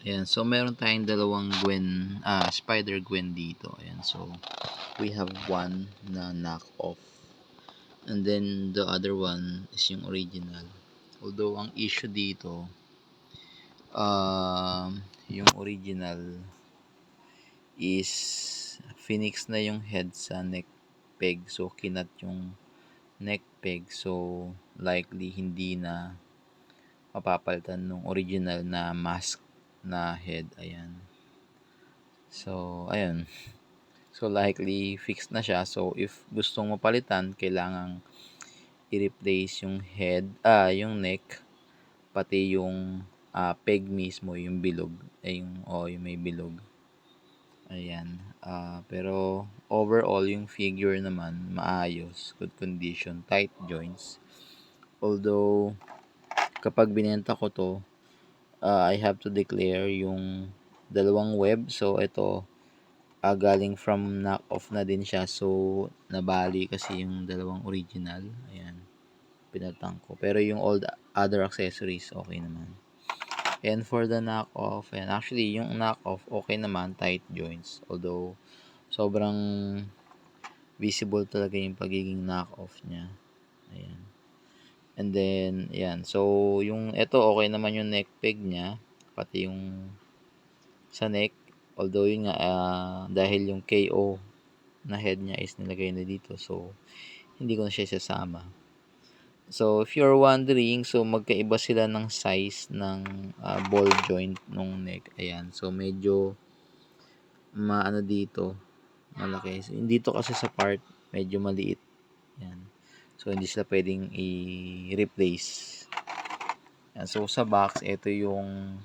Ayan, so meron tayong dalawang spider Gwen dito. Ayan, so we have one na knock-off. And then the other one is yung original. Although ang issue dito, yung original is Phoenix na yung head sa neck peg. So kinat yung neck peg. So likely hindi na mapapalitan nung original na mask na head. Ayan. So, ayun. So, likely fixed na siya. So, if gustong mapalitan, kailangang i-replace yung head, yung neck, pati yung peg mismo, yung bilog. Yung may bilog. Ayan. Pero, overall, yung figure naman, maayos. Good condition. Tight joints. Although, kapag binenta ko to, I have to declare yung dalawang web. So, ito, galing from knock-off na din siya. So, nabali kasi yung dalawang original. Ayan. Pinatang ko. Pero yung all the other accessories, okay naman. And for the knock-off, and actually, yung knock-off, okay naman. Tight joints. Although, sobrang visible talaga yung pagiging knock-off niya. Ayan. And then, ayan. So, yung ito, okay naman yung neck peg niya. Pati yung sa neck. Although, yun nga, dahil yung KO na head niya is nilagay na dito. So, hindi ko na siya sasama. So, if you're wondering, so magkaiba sila ng size ng ball joint nung neck. Ayan. So, medyo maano dito, malaki. So, dito kasi sa part, medyo maliit. Ayan. So, hindi sila pwedeng i-replace. Ayan. So, sa box, ito yung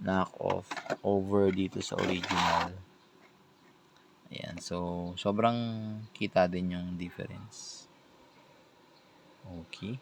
knock-off over dito sa original. Ayan. So, sobrang kita din yung difference. Okay.